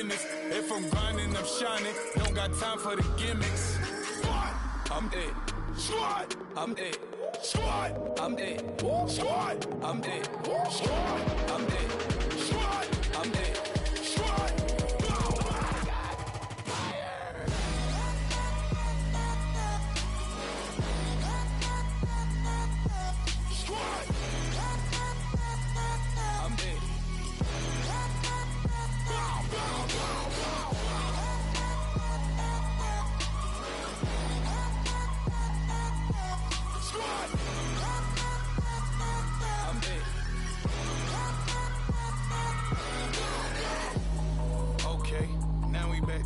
business. If I'm grinding, I'm shining. Don't got time for the gimmicks. Squad, I'm it. Squad, I'm it. Squad, I'm it. Squad, I'm it. Squad, I'm it. Squad, I'm it. Squad.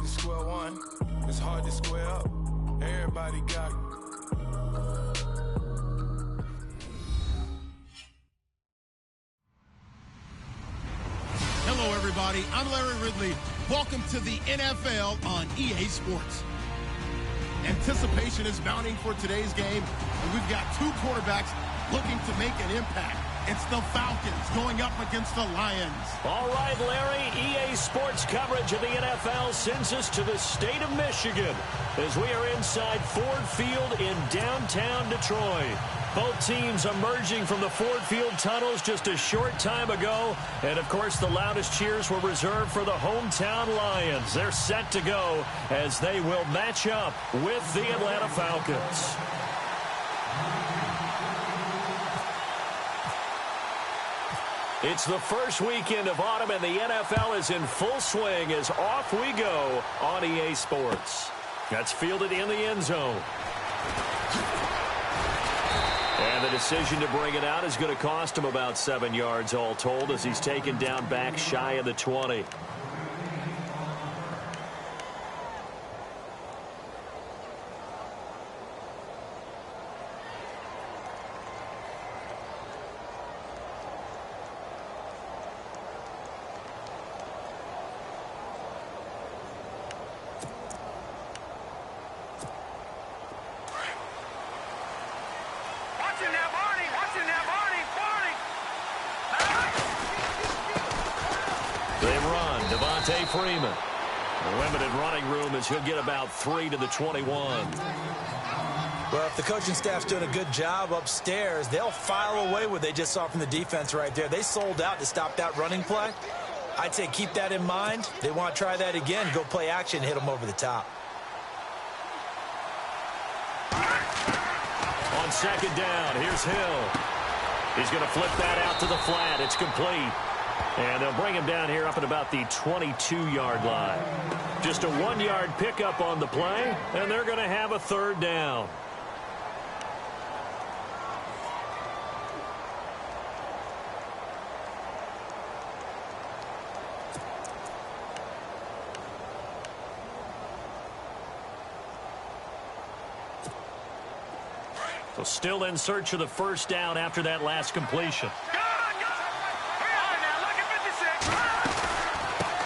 Square one, it's hard to square up. Everybody got it. Hello, everybody. I'm Larry Ridley. Welcome to the NFL on EA Sports. Anticipation is mounting for today's game, and we've got two quarterbacks looking to make an impact. It's the Falcons going up against the Lions. All right, Larry, EA Sports coverage of the NFL sends us to the state of Michigan as we are inside Ford Field in downtown Detroit. Both teams emerging from the Ford Field tunnels just a short time ago. And, of course, the loudest cheers were reserved for the hometown Lions. They're set to go as they will match up with the Atlanta Falcons. It's the first weekend of autumn, and the NFL is in full swing as off we go on EA Sports. That's fielded in the end zone. And the decision to bring it out is going to cost him about 7 yards all told as he's taken down back shy of the 20. Freeman. Limited running room as he'll get about 3 to the 21. Well, if the coaching staff's doing a good job upstairs, they'll file away what they just saw from the defense right there. They sold out to stop that running play. I'd say keep that in mind. They want to try that again, go play action, hit them over the top. On second down, here's Hill. He's going to flip that out to the flat. It's complete. And they'll bring him down here up at about the 22-yard line. Just a 1-yard pickup on the play, and they're going to have a third down. So still in search of the first down after that last completion.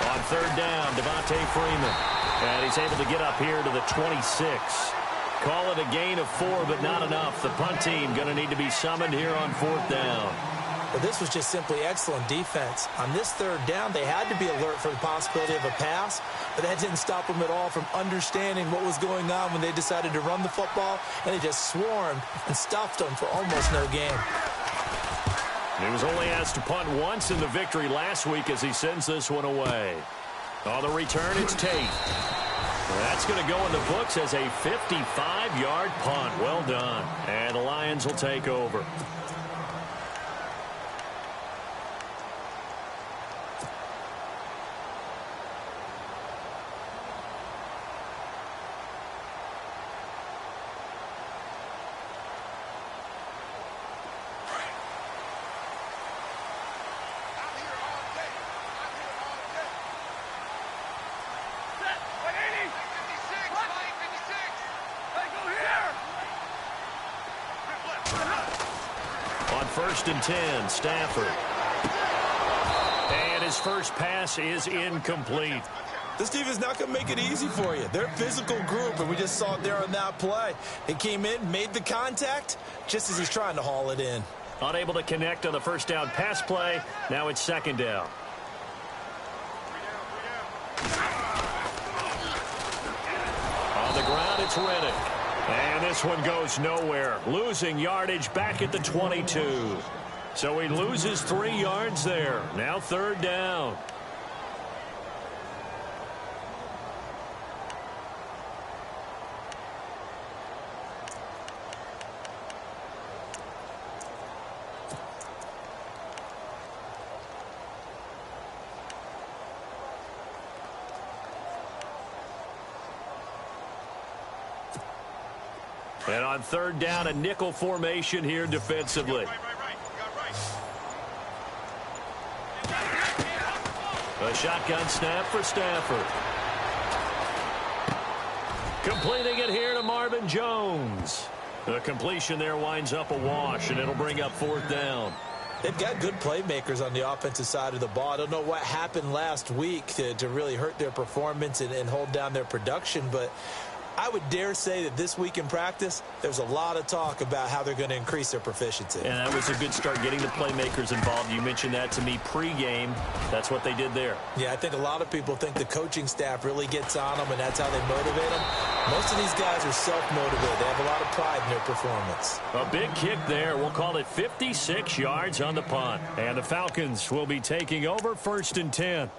On third down, Devontae Freeman. And he's able to get up here to the 26. Call it a gain of 4, but not enough. The punt team going to need to be summoned here on fourth down. Well, this was just simply excellent defense. On this third down, they had to be alert for the possibility of a pass, but that didn't stop them at all from understanding what was going on when they decided to run the football, and they just swarmed and stuffed them for almost no gain. He was only asked to punt once in the victory last week as he sends this one away. On the return, it's Tate. That's going to go in the books as a 55-yard punt. Well done. And the Lions will take over. First and 10, Stafford. And his first pass is incomplete. This team is not going to make it easy for you. They're a physical group, and we just saw it there on that play. He came in, made the contact, just as he's trying to haul it in. Unable to connect on the first down pass play. Now it's second down. it's Riddick. And this one goes nowhere. Losing yardage back at the 22. So he loses 3 yards there. Now 3rd down. And on 3rd down, a nickel formation here defensively. A shotgun snap for Stafford. Completing it here to Marvin Jones. The completion there winds up a wash, and it'll bring up 4th down. They've got good playmakers on the offensive side of the ball. I don't know what happened last week to really hurt their performance and hold down their production, but I would dare say that this week in practice, there's a lot of talk about how they're going to increase their proficiency. And that was a good start, getting the playmakers involved. You mentioned that to me pregame. That's what they did there. Yeah, I think a lot of people think the coaching staff really gets on them, and that's how they motivate them. Most of these guys are self-motivated. They have a lot of pride in their performance. A big kick there. We'll call it 56 yards on the punt. And the Falcons will be taking over 1st and 10.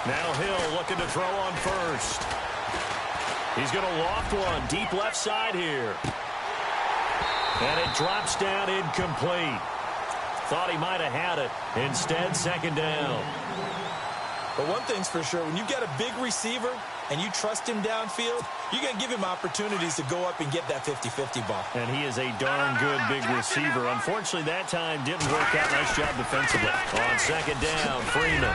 Now Hill looking to throw on 1st. He's going to loft one deep left side here. And it drops down incomplete. Thought he might have had it. Instead, 2nd down. But one thing's for sure, when you've got a big receiver and you trust him downfield, you're going to give him opportunities to go up and get that 50-50 ball. And he is a darn good big receiver. Unfortunately, that time didn't work out. Nice job defensively. On 2nd down, Freeman.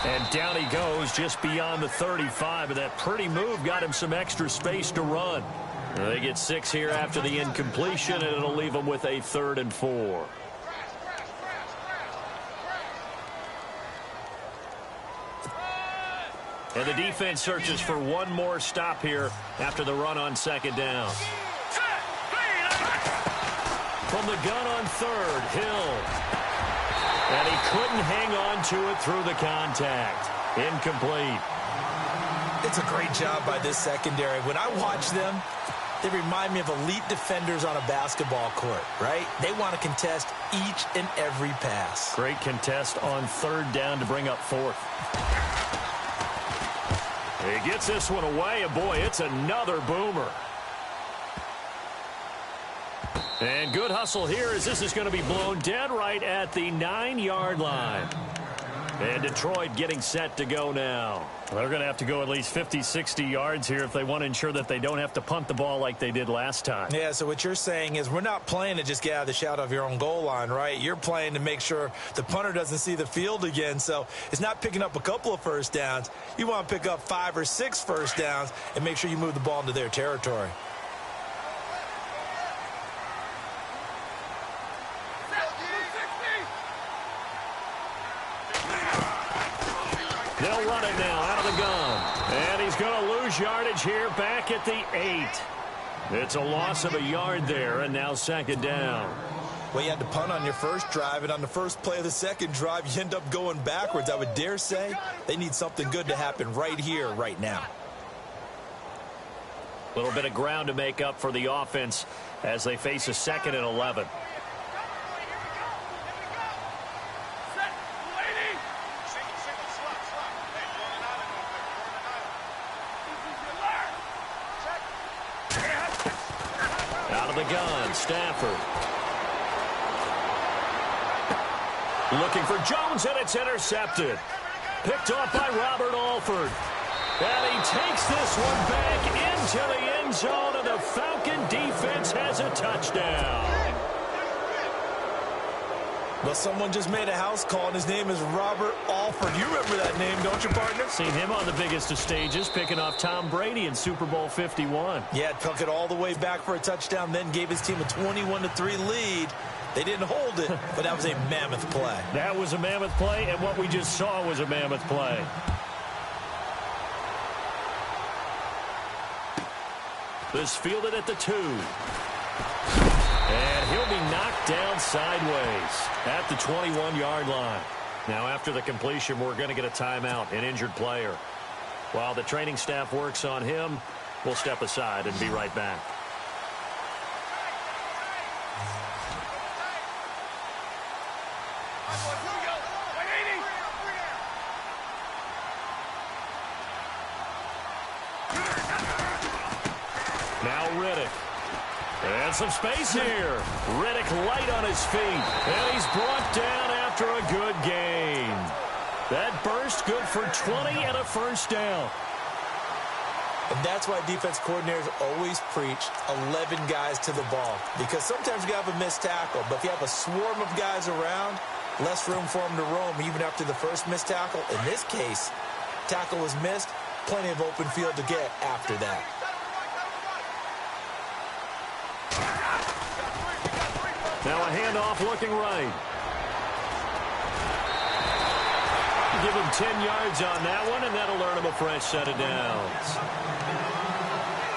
And down he goes just beyond the 35. But that pretty move got him some extra space to run. They get 6 here after the incompletion, and it'll leave them with a 3rd and 4. And the defense searches for one more stop here after the run on 2nd down. From the gun on 3rd, Hill. And he couldn't hang on to it through the contact. Incomplete. It's a great job by this secondary. When I watch them, they remind me of elite defenders on a basketball court, right? They want to contest each and every pass. Great contest on 3rd down to bring up 4th. He gets this one away, and boy, it's another boomer. And good hustle here as this is going to be blown dead right at the 9-yard line. And Detroit getting set to go now. They're going to have to go at least 50, 60 yards here if they want to ensure that they don't have to punt the ball like they did last time. Yeah, so what you're saying is we're not playing to just get out of the shadow of your own goal line, right? You're playing to make sure the punter doesn't see the field again. So it's not picking up a couple of 1st downs. You want to pick up 5 or 6 1st downs and make sure you move the ball into their territory. They'll run it now out of the gun. And he's going to lose yardage here back at the 8. It's a loss of a yard there, and now 2nd down. Well, you had to punt on your first drive, and on the first play of the second drive, you end up going backwards. I would dare say they need something good to happen right here, right now. A little bit of ground to make up for the offense as they face a 2nd and 11. Out of the gun, Stafford. Looking for Jones, and it's intercepted. Picked off by Robert Alford. And he takes this one back into the end zone, and the Falcon defense has a touchdown. Well, someone just made a house call, and his name is Robert Alford. You remember that name, don't you, partner? Seen him on the biggest of stages, picking off Tom Brady in Super Bowl 51. Yeah, took it all the way back for a touchdown, then gave his team a 21-3 lead. They didn't hold it, but that was a mammoth play. That was a mammoth play, and what we just saw was a mammoth play. This fielded at the 2. And he'll be knocked down sideways at the 21-yard line. Now, after the completion, we're going to get a timeout, an injured player. While the training staff works on him, we'll step aside and be right back. Now Riddick. And some space here. Riddick light on his feet. And he's brought down after a good gain. That burst good for 20 and a first down. And that's why defense coordinators always preach 11 guys to the ball. Because sometimes you have a missed tackle. But if you have a swarm of guys around, less room for them to roam even after the first missed tackle. In this case, tackle was missed. Plenty of open field to get after that. Now a handoff looking right. Give him 10 yards on that one, and that'll earn him a fresh set of downs.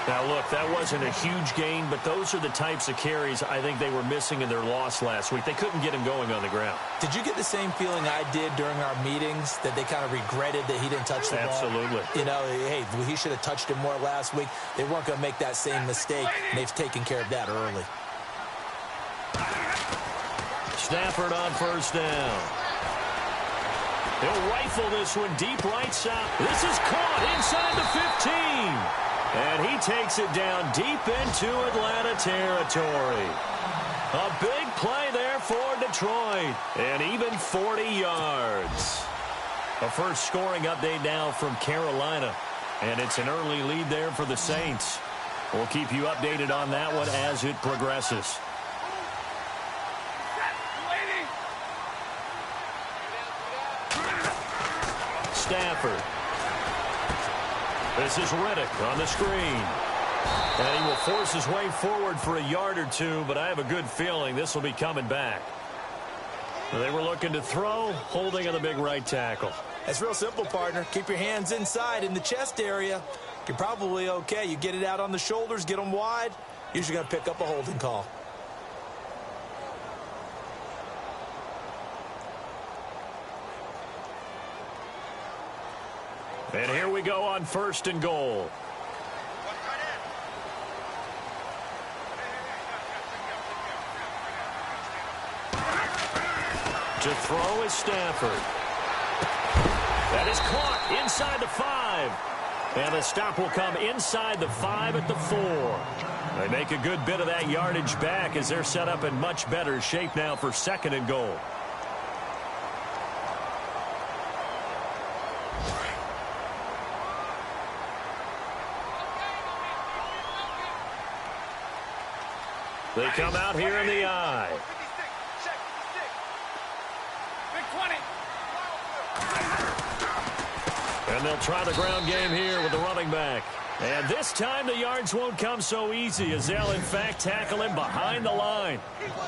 Now, look, that wasn't a huge gain, but those are the types of carries I think they were missing in their loss last week. They couldn't get him going on the ground. Did you get the same feeling I did during our meetings, that they kind of regretted that he didn't touch the ball? Absolutely. You know, hey, he should have touched him more last week. They weren't going to make that same mistake, and they've taken care of that early. Stafford on first down. He'll rifle this one deep right side. This is caught inside the 15. And he takes it down deep into Atlanta territory. A big play there for Detroit. And even 40 yards. A first scoring update now from Carolina. And it's an early lead there for the Saints. We'll keep you updated on that one as it progresses. Stafford. This is Riddick on the screen. And he will force his way forward for a yard or two, but I have a good feeling this will be coming back. They were looking to throw, holding on the big right tackle. It's real simple, partner. Keep your hands inside in the chest area. You're probably okay. You get it out on the shoulders, get them wide. Usually going to pick up a holding call. And here we go on first and goal. To throw is Stafford. That is caught inside the 5. And the stop will come inside the 5 at the 4. They make a good bit of that yardage back as they're set up in much better shape now for second and goal. They come out here in the eye. And they'll try the ground game here with the running back. And this time the yards won't come so easy as they'll, in fact, tackle him behind the line.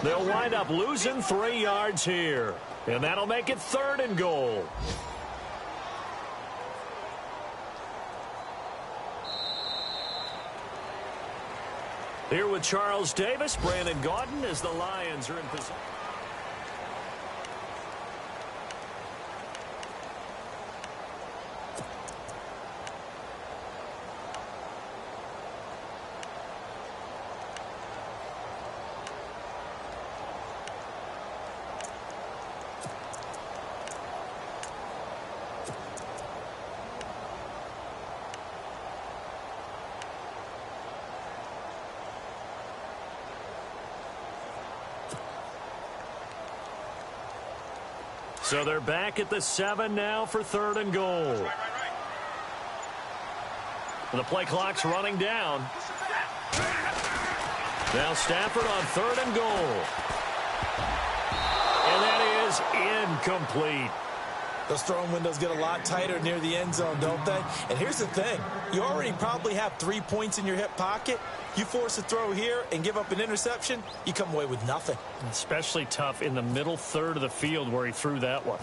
They'll wind up losing 3 yards here. And that'll make it third and goal. Here with Charles Davis, Brandon Gaudin as the Lions are in position. So they're back at the 7 now for third and goal. The play clock's running down. Now Stafford on third and goal. And that is incomplete. Those throwing windows get a lot tighter near the end zone, don't they? And here's the thing. You already probably have 3 points in your hip pocket. You force a throw here and give up an interception, you come away with nothing. Especially tough in the middle third of the field where he threw that one.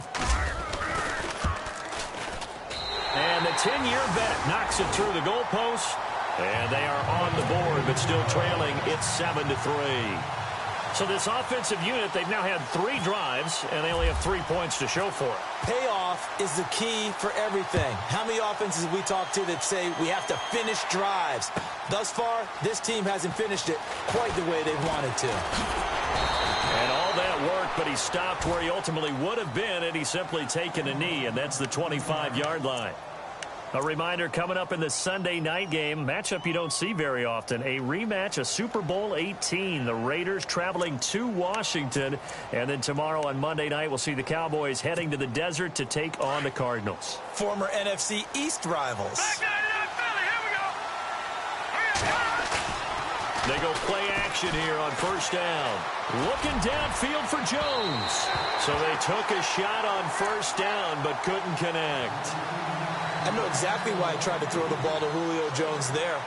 And the 10-year vet knocks it through the goalpost. And they are on the board, but still trailing. It's 7-3. So this offensive unit, they've now had 3 drives, and they only have 3 points to show for it. Payoff is the key for everything. How many offenses we talk to that say we have to finish drives? Thus far, this team hasn't finished it quite the way they wanted to. And all that work, but he stopped where he ultimately would have been, and he's simply taken a knee, and that's the 25-yard line. A reminder coming up in the Sunday night game, matchup you don't see very often, a rematch of Super Bowl 18. The Raiders traveling to Washington. And then tomorrow on Monday night, we'll see the Cowboys heading to the desert to take on the Cardinals. Former NFC East rivals. They go play action here on first down. Looking downfield for Jones. So they took a shot on first down, but couldn't connect. I know exactly why I tried to throw the ball to Julio Jones there.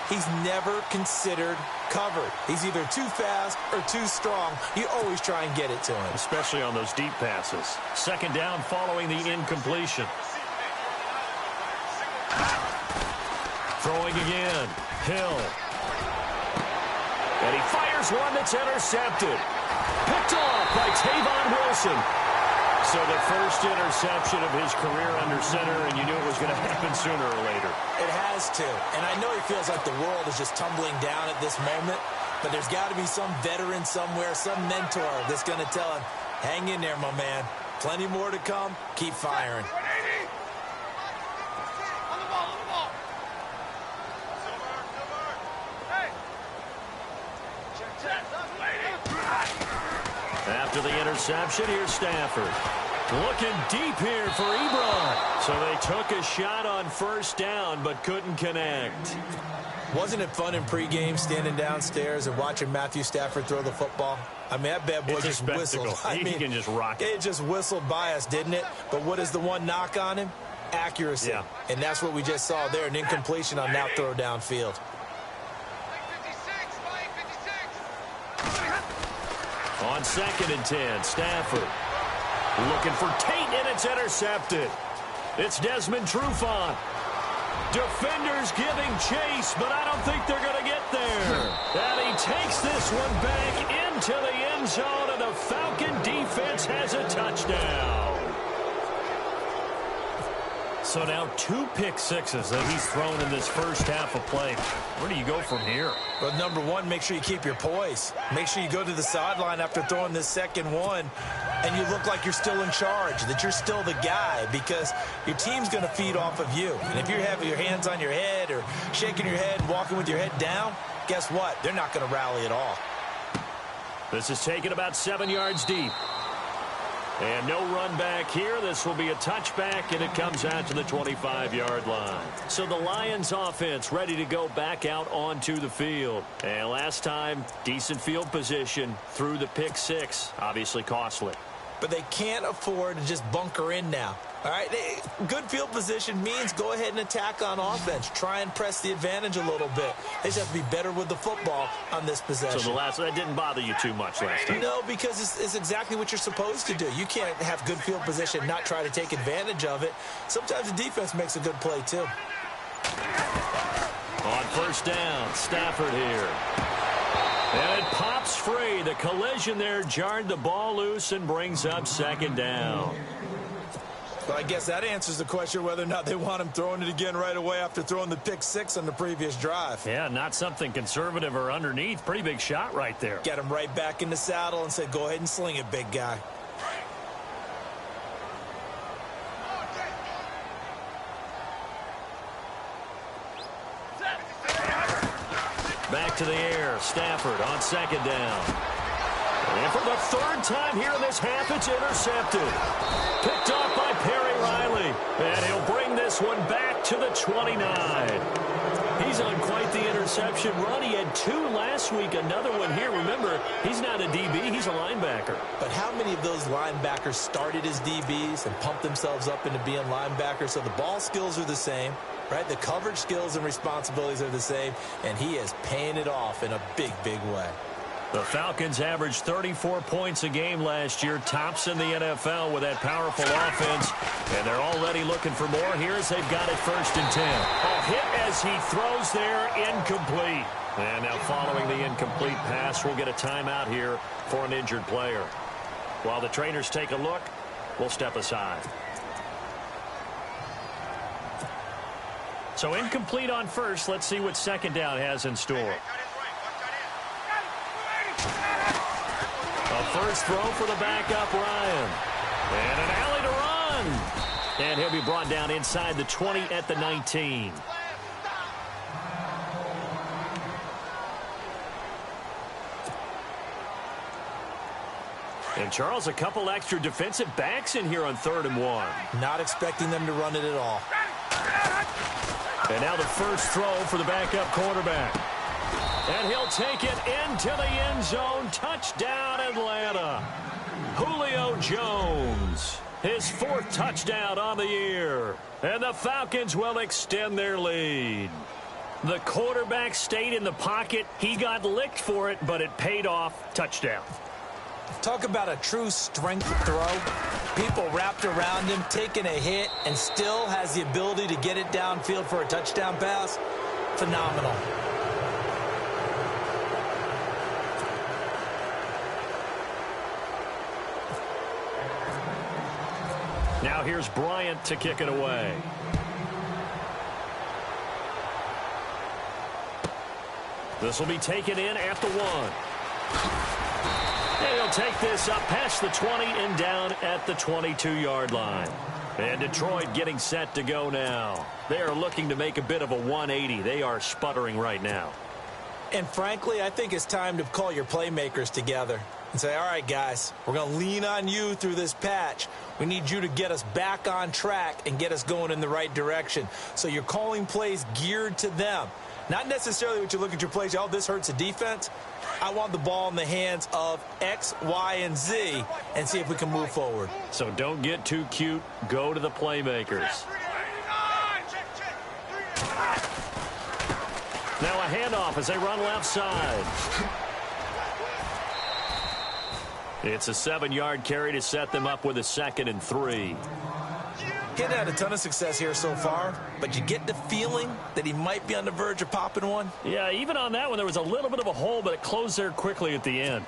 He's never considered covered. He's either too fast or too strong. You always try and get it to him. Especially on those deep passes. Second down following the incompletion. Throwing again. Hill. And he fires one that's intercepted. Picked off by Tavon Wilson. So the first interception of his career under center, and you knew it was going to happen sooner or later. It has to. And I know he feels like the world is just tumbling down at this moment, but there's got to be some veteran somewhere, some mentor that's going to tell him, hang in there, my man. Plenty more to come. Keep firing. After the interception, here's Stafford. Looking deep here for Ebron. So they took a shot on first down, but couldn't connect. Wasn't it fun in pregame standing downstairs and watching Matthew Stafford throw the football? I mean, that bad boy just whistled. He can just rock it. It just whistled by us, didn't it? But what is the one knock on him? Accuracy. Yeah. And that's what we just saw there, an incompletion on that throw downfield. On 2nd and 10, Stafford looking for Tate, and it's intercepted. It's Desmond Trufant. Defenders giving chase, but I don't think they're going to get there. And he takes this one back into the end zone, and the Falcon defense has a touchdown. So now 2 pick sixes that he's thrown in this first half of play. Where do you go from here? Well, number one, make sure you keep your poise. Make sure you go to the sideline after throwing this second one, and you look like you're still in charge, that you're still the guy, because your team's going to feed off of you. And if you're having your hands on your head or shaking your head and walking with your head down, guess what? They're not going to rally at all. This is taken about 7 yards deep. And no run back here. This will be a touchback, and it comes out to the 25-yard line. So the Lions offense ready to go back out onto the field. And last time, decent field position through the pick six. Obviously costly. But they can't afford to just bunker in now. All right, good field position means go ahead and attack on offense. Try and press the advantage a little bit. They just have to be better with the football on this possession. So that didn't bother you too much last time? No, because it's exactly what you're supposed to do. You can't have good field position and not try to take advantage of it. Sometimes the defense makes a good play, too. On first down, Stafford here. And it pops free. The collision there jarred the ball loose and brings up second down. Well, I guess that answers the question whether or not they want him throwing it again right away after throwing the pick six on the previous drive. Yeah, not something conservative or underneath. Pretty big shot right there. Get him right back in the saddle and said, go ahead and sling it, big guy. Back to the air. Stafford on second down. And for the third time here in this half, it's intercepted. Picked off by Perry Riley. And he'll bring this one back to the 29. He's on quite the interception run. He had 2 last week, another one here. Remember, he's not a DB, he's a linebacker. But how many of those linebackers started as DBs and pumped themselves up into being linebackers? So the ball skills are the same, right? The coverage skills and responsibilities are the same, and he is paying it off in a big, big way. The Falcons averaged 34 points a game last year, tops in the NFL with that powerful offense, and they're already looking for more. Here as they've got it 1st and 10. A hit as he throws there, incomplete. And now following the incomplete pass, we'll get a timeout here for an injured player. While the trainers take a look, we'll step aside. So incomplete on first. Let's see what 2nd down has in store. A first throw for the backup, Ryan. And an alley to run. And he'll be brought down inside the 20 at the 19. And, Charles, a couple extra defensive backs in here on 3rd and 1. Not expecting them to run it at all. And now the first throw for the backup quarterback. And he'll take it into the end zone. Touchdown, Atlanta. Julio Jones, his 4th touchdown on the year. And the Falcons will extend their lead. The quarterback stayed in the pocket. He got licked for it, but it paid off. Touchdown. Talk about a true strength throw. People wrapped around him, taking a hit, and still has the ability to get it downfield for a touchdown pass. Phenomenal. Now here's Bryant to kick it away. This will be taken in at the 1. And he'll take this up past the 20 and down at the 22-yard line. And Detroit getting set to go now. They are looking to make a bit of a 180. They are sputtering right now. And frankly, I think it's time to call your playmakers together and say, all right, guys, we're going to lean on you through this patch. We need you to get us back on track and get us going in the right direction. So you're calling plays geared to them. Not necessarily what you look at your plays, oh, this hurts the defense. I want the ball in the hands of X, Y, and Z and see if we can move forward. So don't get too cute. Go to the playmakers. Now a handoff as they run left side. It's a 7-yard carry to set them up with a 2nd and 3. He hadn't had a ton of success here so far, but you get the feeling that he might be on the verge of popping one. Yeah, even on that one, there was a little bit of a hole, but it closed there quickly at the end.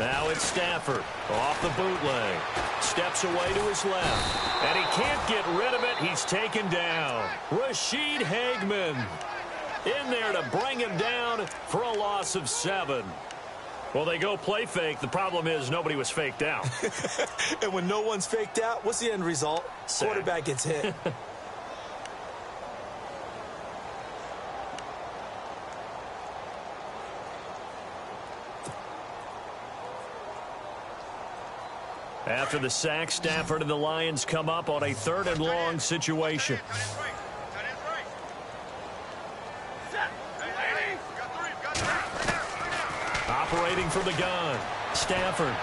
Now it's Stafford off the bootleg. Steps away to his left. And he can't get rid of it. He's taken down. Rashid Hageman in there to bring him down for a loss of 7. Well, they go play fake. The problem is nobody was faked out. And when no one's faked out, what's the end result? Sack. Quarterback gets hit. After the sack, Stafford and the Lions come up on a 3rd and long situation. Operating from the gun. Stafford.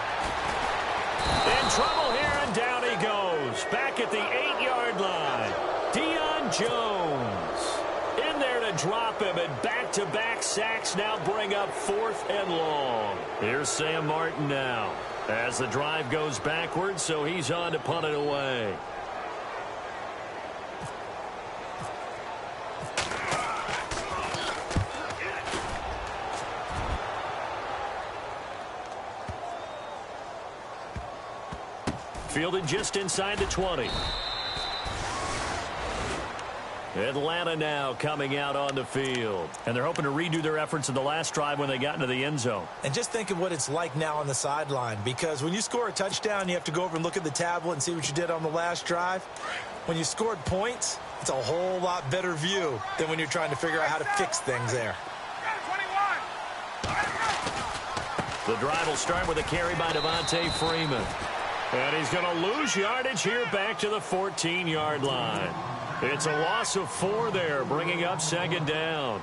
In trouble here, and down he goes. Back at the 8-yard line. Deion Jones in there to drop him, and back-to-back sacks now bring up 4th and long. Here's Sam Martin now as the drive goes backwards, so he's on to punt it away. Fielded just inside the 20. Atlanta now coming out on the field. And they're hoping to redo their efforts in the last drive when they got into the end zone. And just think of what it's like now on the sideline, because when you score a touchdown, you have to go over and look at the tablet and see what you did on the last drive. When you scored points, it's a whole lot better view than when you're trying to figure out how to fix things there. The drive will start with a carry by Devontae Freeman. And he's going to lose yardage here back to the 14-yard line. It's a loss of 4 there, bringing up second down.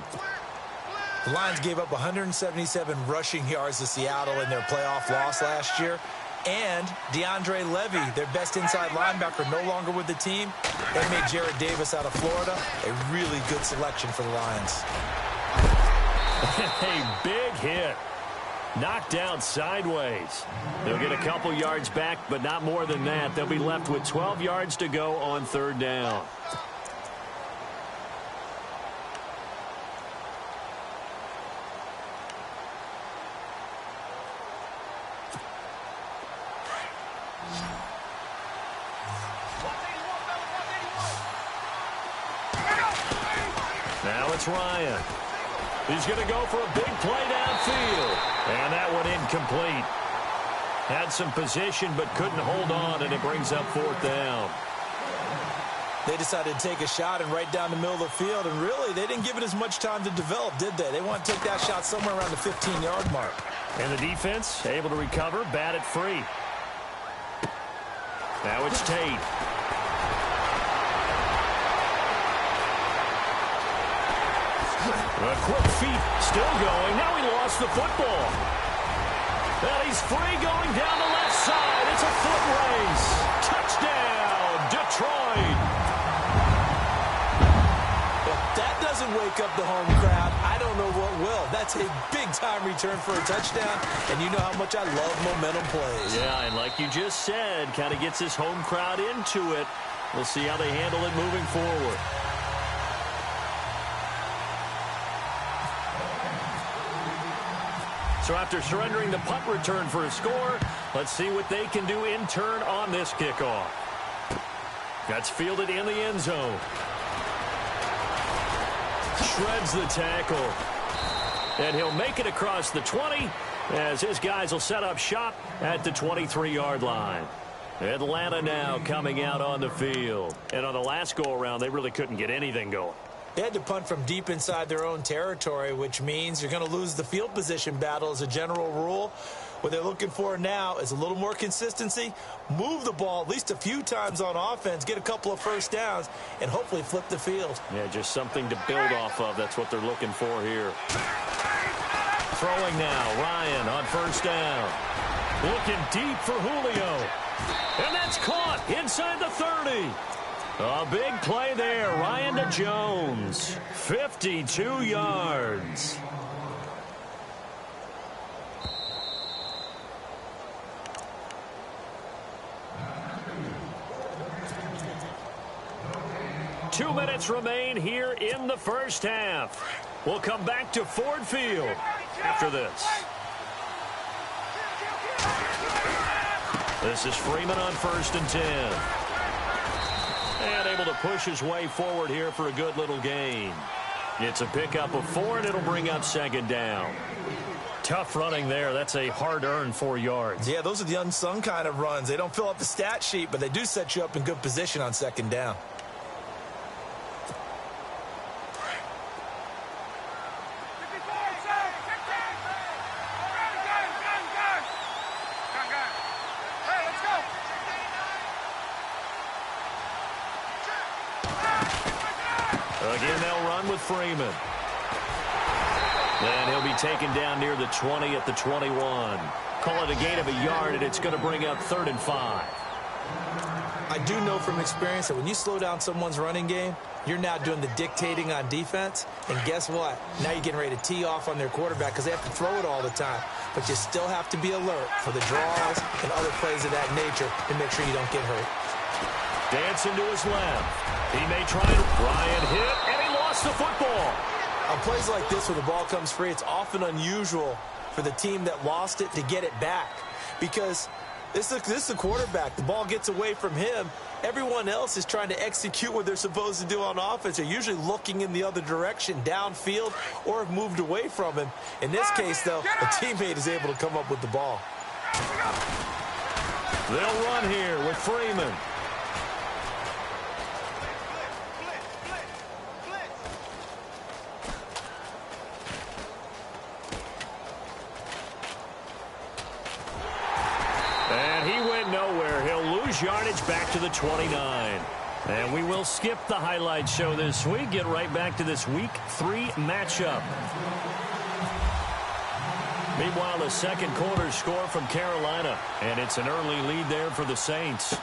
The Lions gave up 177 rushing yards to Seattle in their playoff loss last year. And DeAndre Levy, their best inside linebacker, no longer with the team. They made Jared Davis out of Florida a really good selection for the Lions. A big hit. Knocked down sideways. They'll get a couple yards back, but not more than that. They'll be left with 12 yards to go on third down. Now it's Ryan. He's going to go for a big play downfield. And that one incomplete. Had some position but couldn't hold on, and it brings up fourth down. They decided to take a shot and right down the middle of the field, and really they didn't give it as much time to develop, did they? They want to take that shot somewhere around the 15-yard mark. And the defense able to recover, bat it free. Now it's Tate. A quick feet, still going. Now he lost the football. And he's free going down the left side. It's a foot race. Touchdown, Detroit. If that doesn't wake up the home crowd, I don't know what will. That's a big-time return for a touchdown, and you know how much I love momentum plays. Yeah, and like you just said, kind of gets this home crowd into it. We'll see how they handle it moving forward. So after surrendering the punt return for a score, let's see what they can do in turn on this kickoff. That's fielded in the end zone. Shreds the tackle. And he'll make it across the 20 as his guys will set up shop at the 23-yard line. Atlanta now coming out on the field. And on the last go-around, they really couldn't get anything going. They had to punt from deep inside their own territory, which means you're going to lose the field position battle as a general rule. What they're looking for now is a little more consistency, move the ball at least a few times on offense, get a couple of first downs, and hopefully flip the field. Yeah, just something to build off of. That's what they're looking for here. Throwing now, Ryan on first down. Looking deep for Julio. And that's caught inside the 30. A big play there, Ryan to Jones, 52 yards. Two minutes remain here in the first half. We'll come back to Ford Field after this. This is Freeman on 1st and 10. And able to push his way forward here for a good little gain. It's a pickup of 4, and it'll bring up second down. Tough running there. That's a hard-earned 4 yards. Yeah, those are the unsung kind of runs. They don't fill up the stat sheet, but they do set you up in good position on second down. Again, they'll run with Freeman. And he'll be taken down near the 20 at the 21. Call it a gain of a yard, and it's going to bring up 3rd and 5. I do know from experience that when you slow down someone's running game, you're now doing the dictating on defense. And guess what? Now you're getting ready to tee off on their quarterback because they have to throw it all the time. But you still have to be alert for the draws and other plays of that nature to make sure you don't get hurt. Dancing to his left. He may try to. Ryan hit, and he lost the football. On plays like this where the ball comes free, it's often unusual for the team that lost it to get it back. Because this is the quarterback. The ball gets away from him. Everyone else is trying to execute what they're supposed to do on offense. They're usually looking in the other direction, downfield, or have moved away from him. In this case, though, a teammate is able to come up with the ball. They'll run here with Freeman. gains yardage back to the 29. And we will skip the highlight show this week. Get right back to this Week 3 matchup. Meanwhile, the second quarter score from Carolina. And it's an early lead there for the Saints.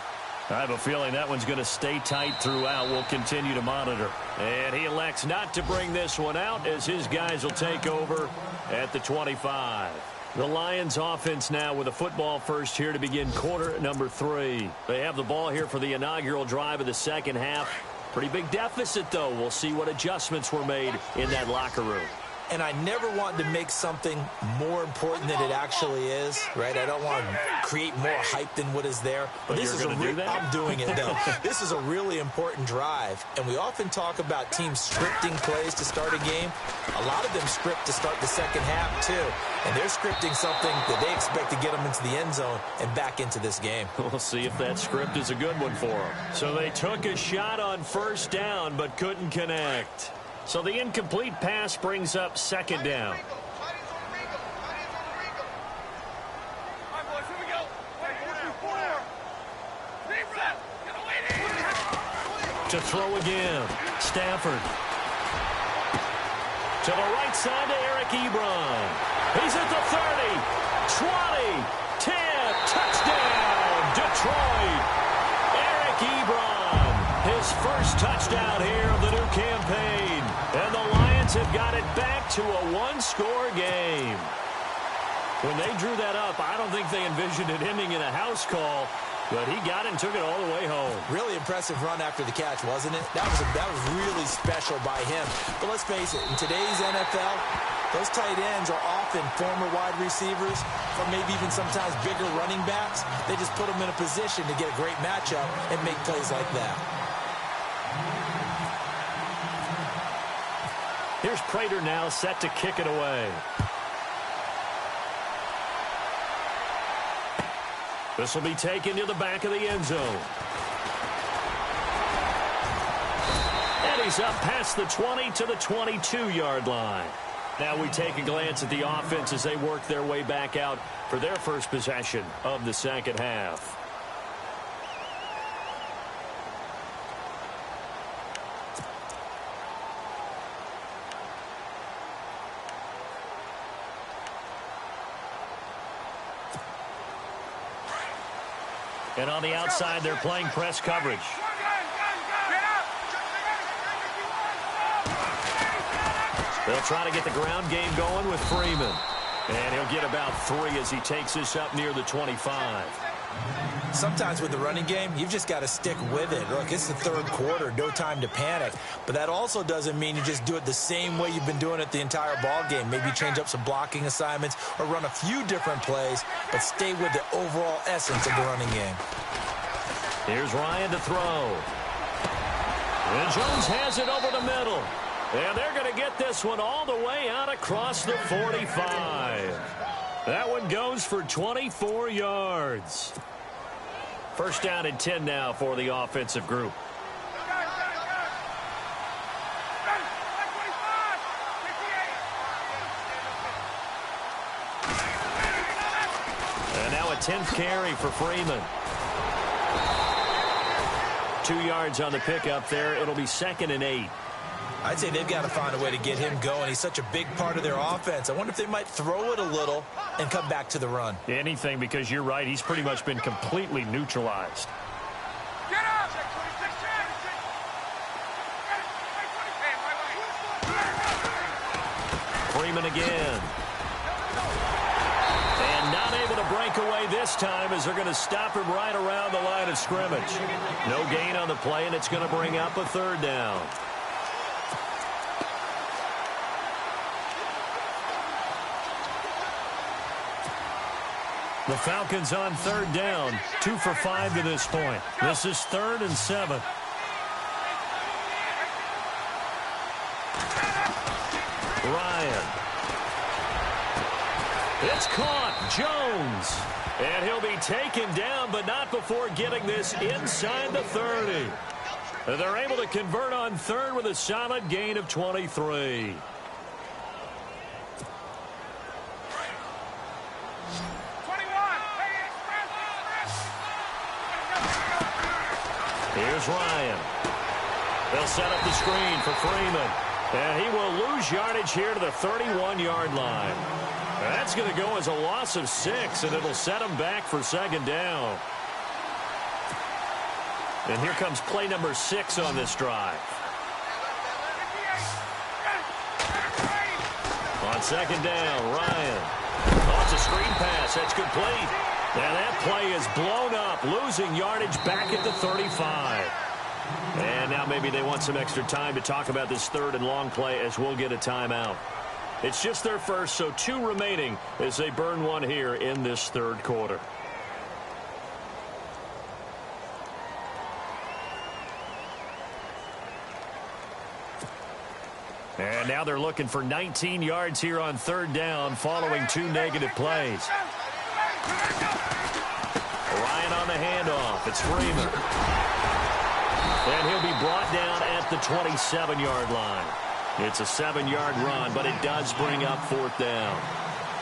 I have a feeling that one's going to stay tight throughout. We'll continue to monitor. And he elects not to bring this one out as his guys will take over at the 25. The Lions offense now with a football first here to begin quarter number 3. They have the ball here for the inaugural drive of the second half. Pretty big deficit, though. We'll see what adjustments were made in that locker room. And I never want to make something more important than it actually is, right? I don't want to create more hype than what is there. But this is I'm doing it, though. This is a really important drive. And we often talk about teams scripting plays to start a game. A lot of them script to start the second half, too. And they're scripting something that they expect to get them into the end zone and back into this game. We'll see if that script is a good one for them. So they took a shot on first down but couldn't connect. So the incomplete pass brings up second down. To throw again, Stafford. To the right side to Eric Ebron. He's at the 30, 20, 10, touchdown, Detroit. Eric Ebron, his first touchdown here of the new campaign. And the Lions have got it back to a one-score game. When they drew that up, I don't think they envisioned it ending in a house call, but he got it and took it all the way home. Really impressive run after the catch, wasn't it? That was really special by him. But let's face it, in today's NFL, those tight ends are often former wide receivers or maybe even sometimes bigger running backs. They just put them in a position to get a great matchup and make plays like that. Here's Prater now set to kick it away. This will be taken to the back of the end zone. And he's up past the 20 to the 22-yard line. Now we take a glance at the offense as they work their way back out for their first possession of the second half. And on the outside, they're playing press coverage. They'll try to get the ground game going with Freeman. And he'll get about 3 as he takes this up near the 25. Sometimes with the running game, you've just got to stick with it. Look, it's the third quarter, no time to panic. But that also doesn't mean you just do it the same way you've been doing it the entire ball game. Maybe change up some blocking assignments or run a few different plays, but stay with the overall essence of the running game. Here's Ryan to throw. And Jones has it over the middle. And they're going to get this one all the way out across the 45. That one goes for 24 yards. First down and 10 now for the offensive group. And now a 10th carry for Freeman. 2 yards on the pickup there. It'll be 2nd and 8. I'd say they've got to find a way to get him going. He's such a big part of their offense. I wonder if they might throw it a little and come back to the run. Anything, because you're right. He's pretty much been completely neutralized. Get up! Freeman again. And not able to break away this time as they're going to stop him right around the line of scrimmage. No gain on the play, and it's going to bring up a 3rd down. The Falcons on 3rd down, 2 for 5 to this point. This is 3rd and 7. Ryan. It's caught. Jones. And he'll be taken down, but not before getting this inside the 30. They're able to convert on 3rd with a solid gain of 23. Here's Ryan. They'll set up the screen for Freeman. And he will lose yardage here to the 31-yard line. That's going to go as a loss of 6, and it'll set him back for second down. And here comes play number 6 on this drive. On second down, Ryan. Oh, it's a screen pass. That's complete. And that play is blown up, losing yardage back at the 35. And now maybe they want some extra time to talk about this third and long play as we'll get a timeout. It's just their first, so 2 remaining as they burn one here in this third quarter. And now they're looking for 19 yards here on third down following 2 negative plays. Ryan on the handoff. It's Freeman. And he'll be brought down at the 27-yard line. It's a 7-yard run, but it does bring up fourth down.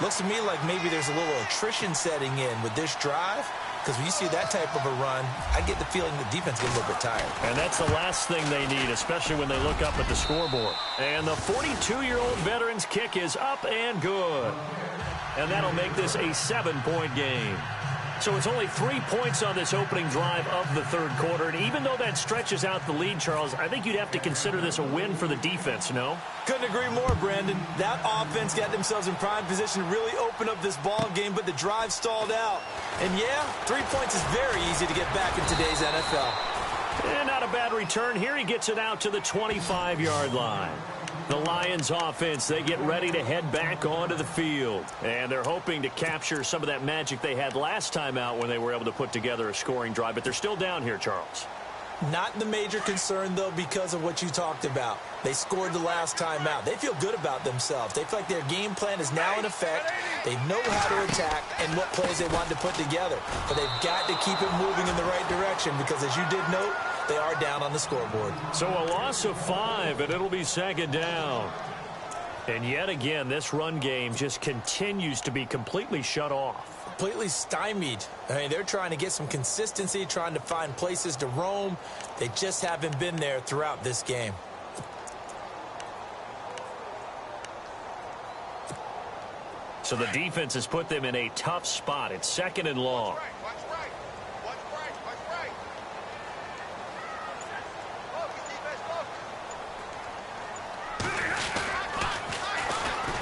Looks to me like maybe there's a little attrition setting in with this drive. Because when you see that type of a run, I get the feeling the defense gets a little bit tired. And that's the last thing they need, especially when they look up at the scoreboard. And the 42-year-old veteran's kick is up and good. And that'll make this a 7-point game. So it's only 3 points on this opening drive of the third quarter. And even though that stretches out the lead, Charles, I think you'd have to consider this a win for the defense, no? Couldn't agree more, Brandon. That offense got themselves in prime position to really open up this ball game, but the drive stalled out. And yeah, 3 points is very easy to get back in today's NFL. And not a bad return here. He gets it out to the 25-yard line. The Lions offense, they get ready to head back onto the field. And they're hoping to capture some of that magic they had last time out when they were able to put together a scoring drive. But they're still down here, Charles. Not the major concern, though, because of what you talked about. They scored the last time out. They feel good about themselves. They feel like their game plan is now in effect. They know how to attack and what plays they want to put together. But they've got to keep it moving in the right direction because, as you did note, they are down on the scoreboard. So a loss of 5, and it'll be second down. And yet again, this run game just continues to be completely shut off. Completely stymied. I mean, they're trying to get some consistency, trying to find places to roam. They just haven't been there throughout this game. So the defense has put them in a tough spot. It's second and long.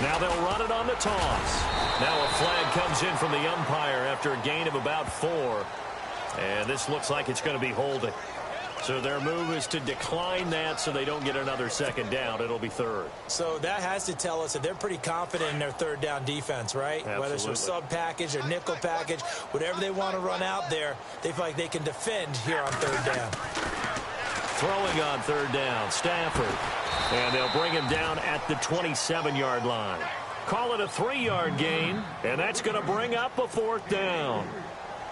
Now they'll run it on the toss. Now a flag comes in from the umpire after a gain of about 4. And this looks like it's going to be holding. So their move is to decline that so they don't get another second down. It'll be third. So that has to tell us that they're pretty confident in their third down defense, right? Absolutely. Whether it's a sub package or nickel package, whatever they want to run out there, they feel like they can defend here on third down. Throwing on third down, Stafford. And they'll bring him down at the 27-yard line. Call it a 3-yard gain, and that's going to bring up a fourth down.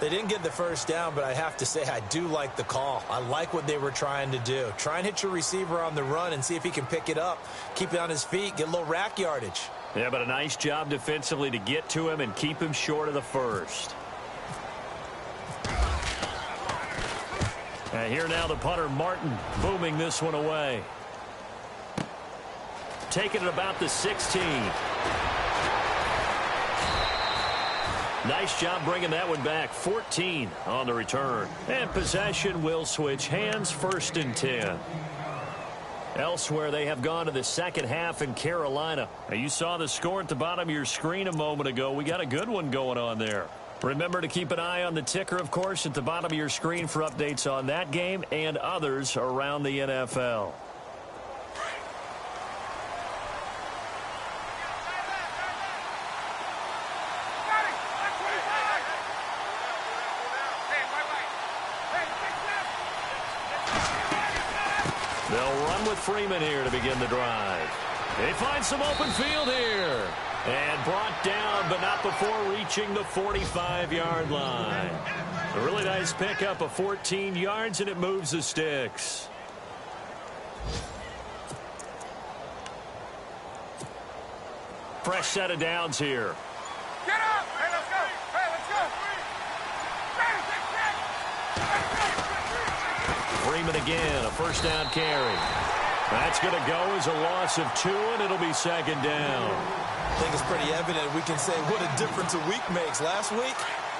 They didn't get the first down, but I have to say I do like the call. I like what they were trying to do. Try and hit your receiver on the run and see if he can pick it up, keep it on his feet, get a little rack yardage. Yeah, but a nice job defensively to get to him and keep him short of the first. And here now the punter, Martin, booming this one away. Taking it about the 16. Nice job bringing that one back. 14 on the return. And possession will switch hands, 1st and 10. Elsewhere, they have gone to the second half in Carolina. Now, you saw the score at the bottom of your screen a moment ago. We got a good one going on there. Remember to keep an eye on the ticker, of course, at the bottom of your screen for updates on that game and others around the NFL. They'll run with Freeman here to begin the drive. They find some open field here. And brought down, but not before reaching the 45-yard line. A really nice pickup of 14 yards, and it moves the sticks. Fresh set of downs here. Get up! Hey, let's go! Hey, let's go! Freeman again, a first down carry. That's going to go as a loss of 2, and it'll be second down. I think it's pretty evident we can say what a difference a week makes. Last week,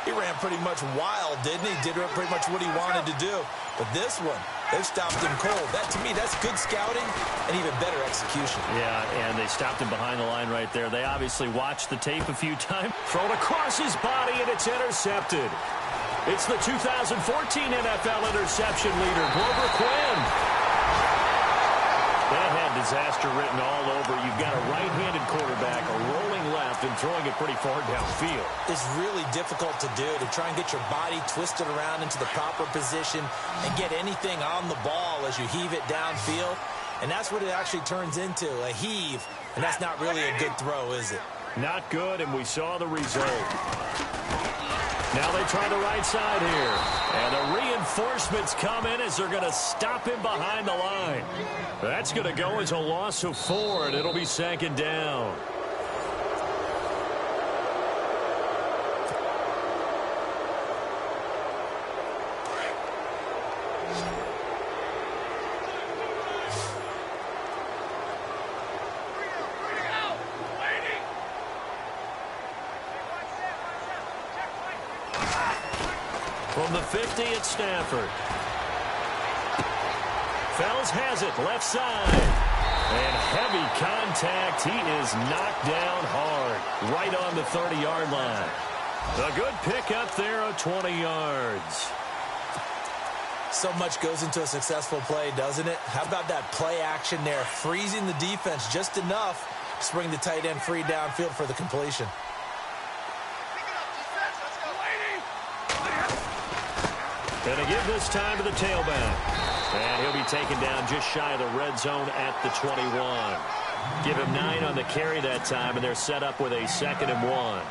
he ran pretty much wild, didn't he? Did pretty much what he wanted to do. But this one, they've stopped him cold. That, to me, that's good scouting and even better execution. Yeah, and they stopped him behind the line right there. They obviously watched the tape a few times. Thrown across his body, and it's intercepted. It's the 2014 NFL interception leader, Glover Quinn. That had disaster written all over. You've got a right-handed quarterback, a rolling left, and throwing it pretty far downfield. It's really difficult to do, to try and get your body twisted around into the proper position and get anything on the ball as you heave it downfield. And that's what it actually turns into, a heave. And that's not really a good throw, is it? Not good, and we saw the result. Now they try the right side here. And the reinforcements come in as they're going to stop him behind the line. That's going to go as a loss of 4, and it'll be second down. From the 50 at Stafford. Fells has it, left side. And heavy contact. He is knocked down hard, right on the 30-yard line. A good pick up there of 20 yards. So much goes into a successful play, doesn't it? How about that play action there, freezing the defense just enough to bring the tight end free downfield for the completion. Going to give this time to the tailback. And he'll be taken down just shy of the red zone at the 21. Give him 9 on the carry that time, and they're set up with a 2nd and 1.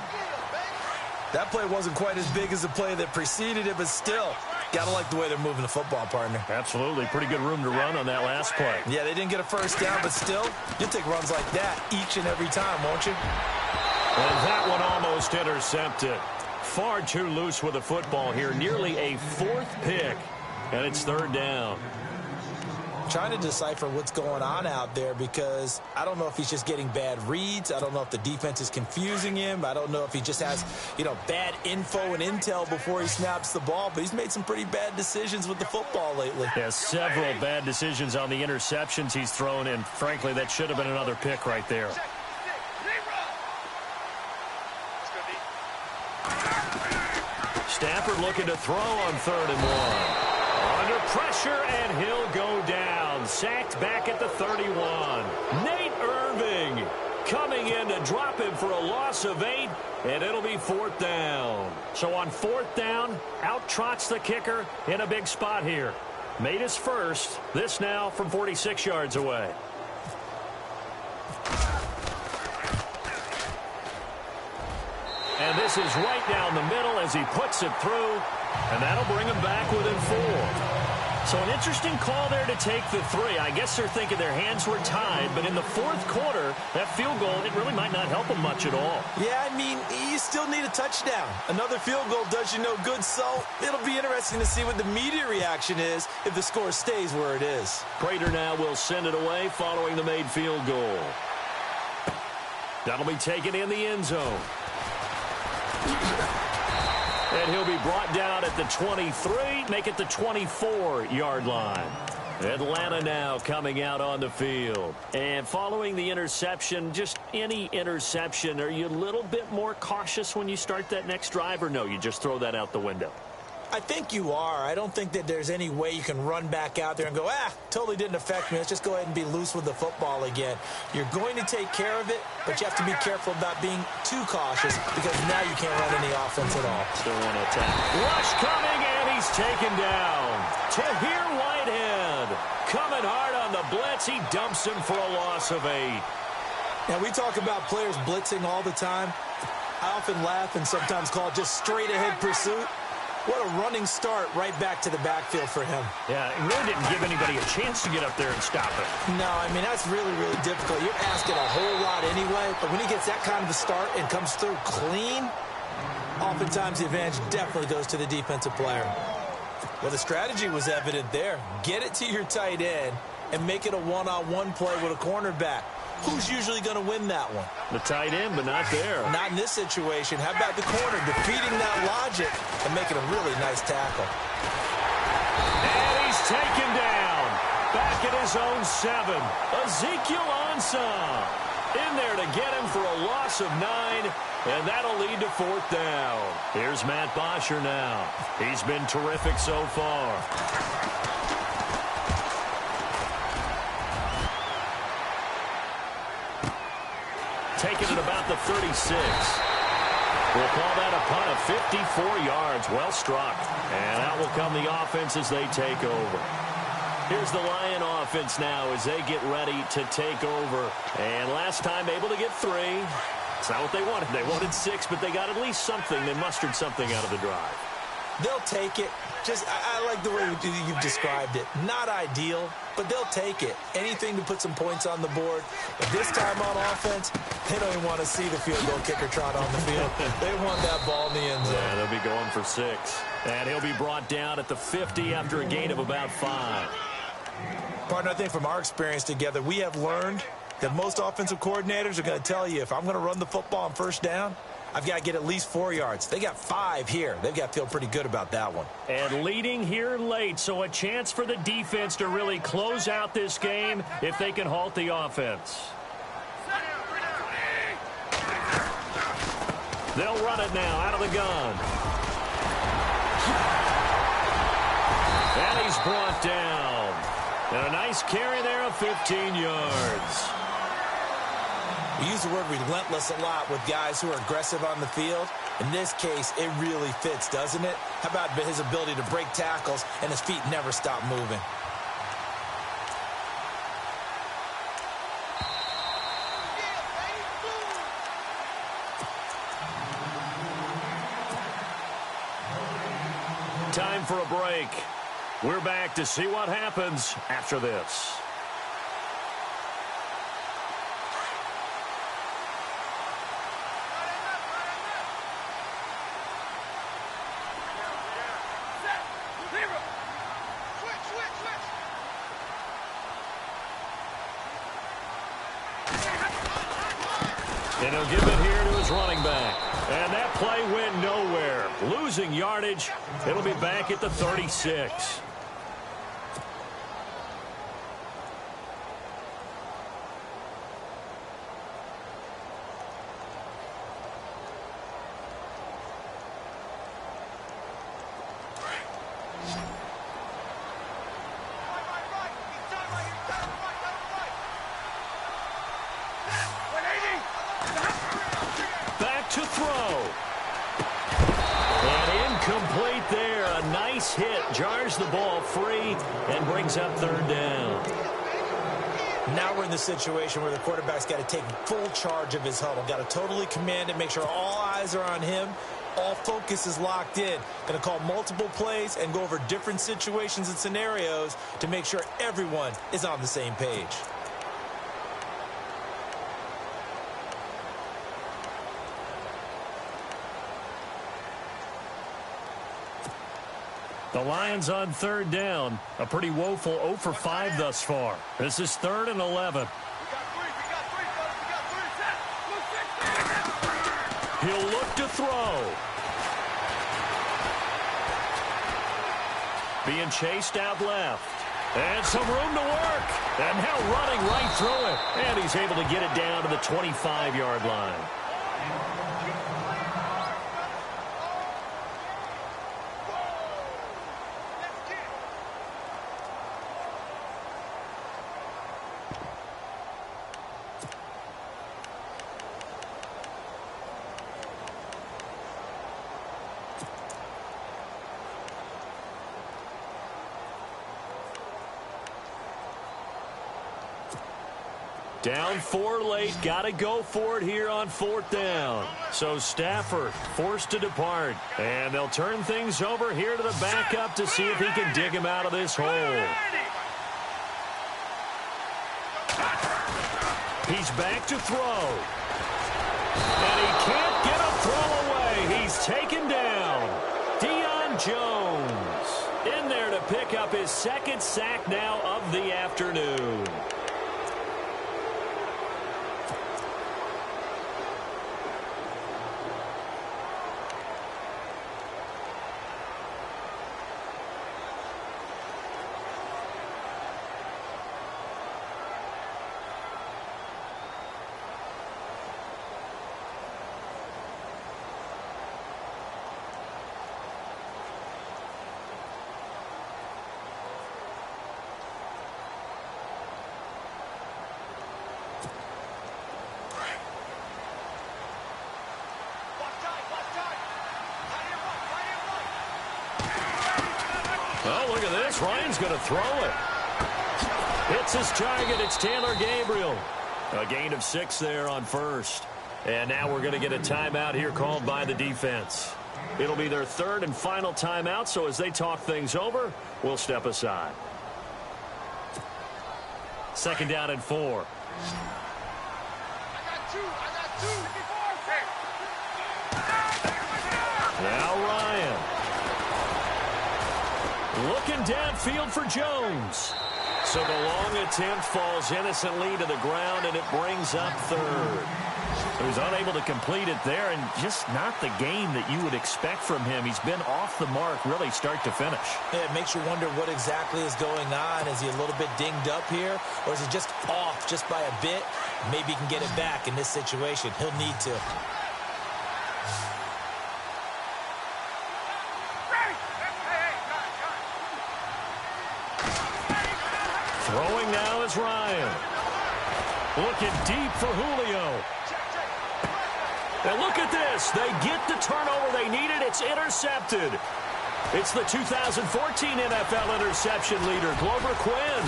That play wasn't quite as big as the play that preceded it, but still, got to like the way they're moving the football, partner. Absolutely. Pretty good room to run on that last play. Yeah, they didn't get a first down, but still, you'll take runs like that each and every time, won't you? And that one almost intercepted. Far too loose with the football here. Nearly a 4th pick, and it's 3rd down. Trying to decipher what's going on out there because I don't know if he's just getting bad reads. I don't know if the defense is confusing him. I don't know if he just has, bad info and intel before he snaps the ball. But he's made some pretty bad decisions with the football lately. Yeah, several bad decisions on the interceptions he's thrown, and frankly, that should have been another pick right there. Stafford looking to throw on 3rd and 1. Under pressure, and he'll go down. Sacked back at the 31. Nate Irving coming in to drop him for a loss of 8, and it'll be 4th down. So on 4th down, out trots the kicker in a big spot here. Made his first. This now from 46 yards away. And this is right down the middle as he puts it through, and that'll bring him back within 4. So an interesting call there to take the 3. I guess they're thinking their hands were tied, but in the 4th quarter, that field goal, it really might not help them much at all. Yeah, I mean, you still need a touchdown. Another field goal does you no good, so it'll be interesting to see what the media reaction is if the score stays where it is. Prater now will send it away following the made field goal. That'll be taken in the end zone. And he'll be brought down at the 23, make it the 24-yard line. Atlanta now coming out on the field. And following the interception, just any interception, are you a little bit more cautious when you start that next drive, or no, you just throw that out the window? I think you are. I don't think that there's any way you can run back out there and go, totally didn't affect me. Let's just go ahead and be loose with the football again. You're going to take care of it, but you have to be careful about being too cautious because now you can't run any offense at all. Still want to attack. Rush coming, and he's taken down. Tahir Whitehead coming hard on the blitz. He dumps him for a loss of 8. Now, we talk about players blitzing all the time. I often laugh and sometimes call it just straight-ahead pursuit. What a running start right back to the backfield for him. Yeah, it really didn't give anybody a chance to get up there and stop it. No, I mean, that's really, really difficult. You're asking a whole lot anyway, but when he gets that kind of a start and comes through clean, oftentimes the advantage definitely goes to the defensive player. Well, the strategy was evident there. Get it to your tight end and make it a one-on-one play with a cornerback. Who's usually going to win that one? The tight end, but not there. Not in this situation. How about the corner defeating that logic and making a really nice tackle? And he's taken down. Back at his own 7. Ezekiel Ansah in there to get him for a loss of 9. And that'll lead to 4th down. Here's Matt Bosher now. He's been terrific so far. Taking it about the 36. We'll call that a punt of 54 yards. Well struck. And out will come the offense as they take over. Here's the Lion offense now as they get ready to take over. And last time able to get 3. It's not what they wanted. They wanted 6, but they got at least something. They mustered something out of the drive. They'll take it. I like the way you've described it. Not ideal, but they'll take it. Anything to put some points on the board. But this time on offense, they don't even want to see the field goal kicker trot on the field. They want that ball in the end zone. Yeah, they'll be going for 6. And he'll be brought down at the 50 after a gain of about 5. Partner, I think from our experience together, we have learned that most offensive coordinators are going to tell you, if I'm going to run the football on 1st down, I've got to get at least 4 yards. They got 5 here. They've got to feel pretty good about that one. And leading here late, so a chance for the defense to really close out this game if they can halt the offense. They'll run it now out of the gun. And he's brought down. And a nice carry there of 15 yards. We use the word relentless a lot with guys who are aggressive on the field. In this case, it really fits, doesn't it? How about his ability to break tackles and his feet never stop moving? Time for a break. We're back to see what happens after this. And he'll give it here to his running back. And that play went nowhere. Losing yardage. It'll be back at the 36. To throw. And incomplete there. A nice hit. Jars the ball free and brings up 3rd down. Now we're in the situation where the quarterback's got to take full charge of his huddle. Got to totally command it, make sure all eyes are on him. All focus is locked in. Going to call multiple plays and go over different situations and scenarios to make sure everyone is on the same page. The Lions on 3rd down. A pretty woeful 0 for 5 thus far. This is 3rd and 11. He'll look to throw. Being chased out left. And some room to work. And now running right through it. And he's able to get it down to the 25-yard line. Down 4 late. Got to go for it here on 4th down. So Stafford forced to depart. And they'll turn things over here to the backup to see if he can dig him out of this hole. He's back to throw. And he can't get a throw away. He's taken down. Deion Jones pick up his second sack now of the afternoon. Oh, look at this. Ryan's going to throw it. Hits his target. It's Taylor Gabriel. A gain of 6 there on first. And now we're going to get a timeout here called by the defense. It'll be their third and final timeout, so as they talk things over, we'll step aside. 2nd down and 4. Now Ryan. Looking downfield for Jones. So the long attempt falls innocently to the ground, and it brings up third. He was unable to complete it there, and just not the game that you would expect from him. He's been off the mark really start to finish. Yeah, it makes you wonder what exactly is going on. Is he a little bit dinged up here, or is he just off just by a bit? Maybe he can get it back in this situation. He'll need to. Throwing now is Ryan. Looking deep for Julio. And look at this. They get the turnover they needed. It's intercepted. It's the 2014 NFL interception leader, Glover Quinn.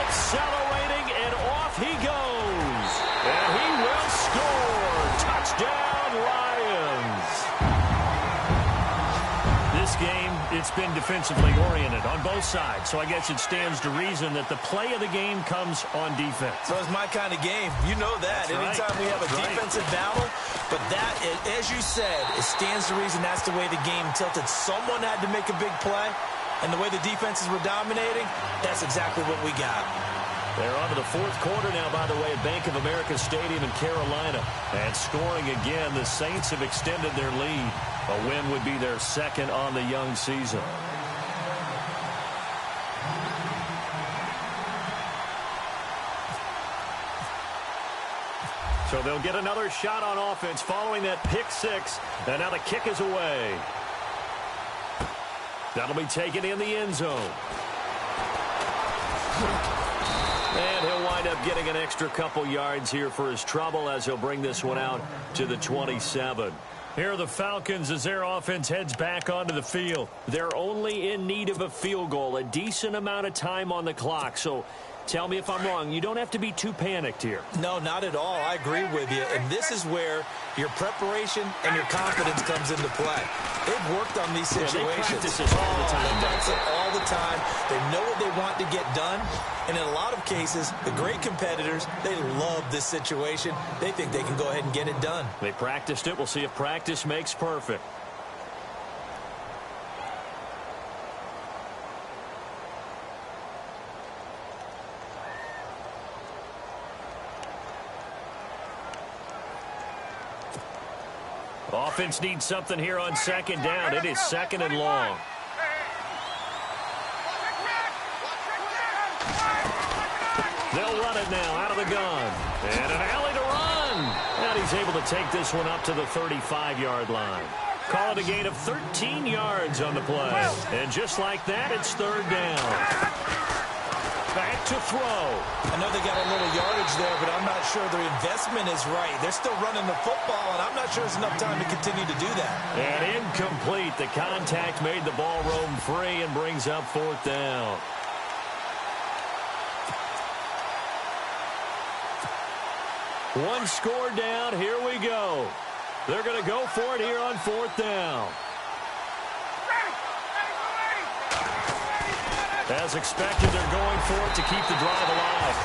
Accelerating, and off he goes. And he will score. Touchdown, Lions. This game, it's been defensively oriented on both sides, so I guess it stands to reason that the play of the game comes on defense. So it's my kind of game. You know that. That's Anytime right. we have a That's defensive battle, but that, as you said, it stands to reason that's the way the game tilted. Someone had to make a big play, and the way the defenses were dominating, that's exactly what we got. They're on to the 4th quarter now, by the way, at Bank of America Stadium in Carolina. And scoring again, the Saints have extended their lead. A win would be their second on the young season. So they'll get another shot on offense following that pick 6. And now the kick is away. That'll be taken in the end zone. And he'll wind up getting an extra couple yards here for his trouble as he'll bring this one out to the 27. Here are the Falcons as their offense heads back onto the field. They're only in need of a field goal, a decent amount of time on the clock. So tell me if I'm wrong. You don't have to be too panicked here. No, not at all. I agree with you. And this is where your preparation and your confidence comes into play. They've worked on these situations. Yeah, they practice this all the time. They practice it all the time. They know what they want to get done. And in a lot of cases, the great competitors, they love this situation. They think they can go ahead and get it done. They practiced it. We'll see if practice makes perfect. Offense needs something here on 2nd down. It is 2nd and long. They'll run it now out of the gun. And an alley to run. And he's able to take this one up to the 35-yard line. Call it a gain of 13 yards on the play. And just like that, it's 3rd down. Back to throw. I know they got a little yardage there, but I'm not sure their investment is right. They're still running the football, and I'm not sure there's enough time to continue to do that. And incomplete. The contact made the ball roam free and brings up 4th down. One score down. Here we go. They're going to go for it here on 4th down. As expected, they're going for it to keep the drive alive.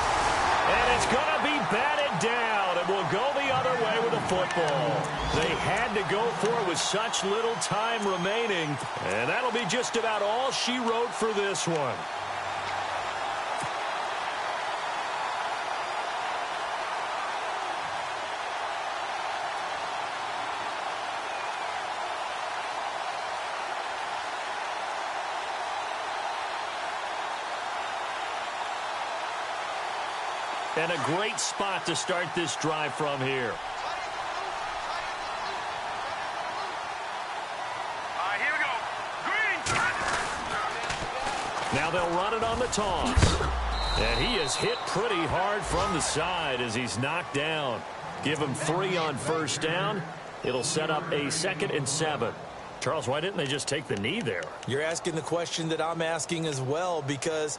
And it's going to be batted down, and will go the other way with the football. They had to go for it with such little time remaining, and that'll be just about all she wrote for this one. And a great spot to start this drive from here. Here we go. Green. Now they'll run it on the toss. And he is hit pretty hard from the side as he's knocked down. Give him 3 on first down. It'll set up a 2nd and 7. Charles, why didn't they just take the knee there? You're asking the question that I'm asking as well, because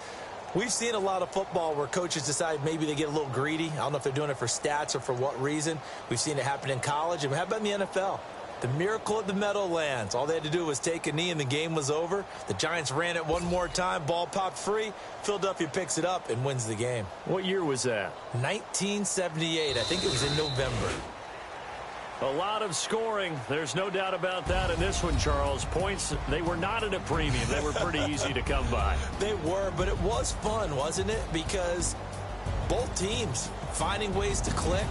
we've seen a lot of football where coaches decide maybe they get a little greedy. I don't know if they're doing it for stats or for what reason. We've seen it happen in college. And how about in the NFL? The miracle at the Meadowlands. All they had to do was take a knee and the game was over. The Giants ran it one more time. Ball popped free. Philadelphia picks it up and wins the game. What year was that? 1978. I think it was in November. A lot of scoring. There's no doubt about that in this one, Charles. Points, they were not at a premium. They were pretty easy to come by. They were, but it was fun, wasn't it? Because both teams finding ways to click.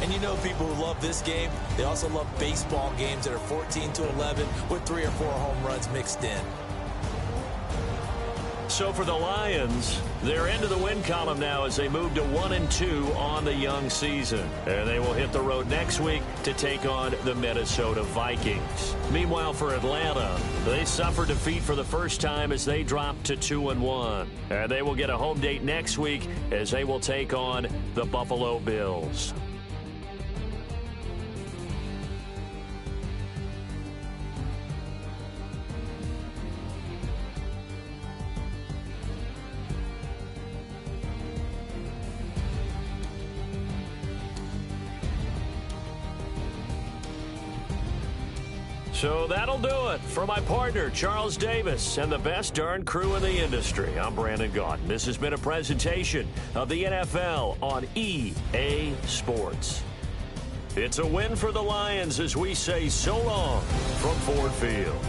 And you know people who love this game, they also love baseball games that are 14-11 with 3 or 4 home runs mixed in. So for the Lions, they're into the win column now as they move to 1-2 on the young season. And they will hit the road next week to take on the Minnesota Vikings. Meanwhile, for Atlanta, they suffered defeat for the first time as they dropped to 2-1. And they will get a home date next week as they will take on the Buffalo Bills. So that'll do it for my partner, Charles Davis, and the best darn crew in the industry. I'm Brandon Gaudin. This has been a presentation of the NFL on EA Sports. It's a win for the Lions as we say so long from Ford Field.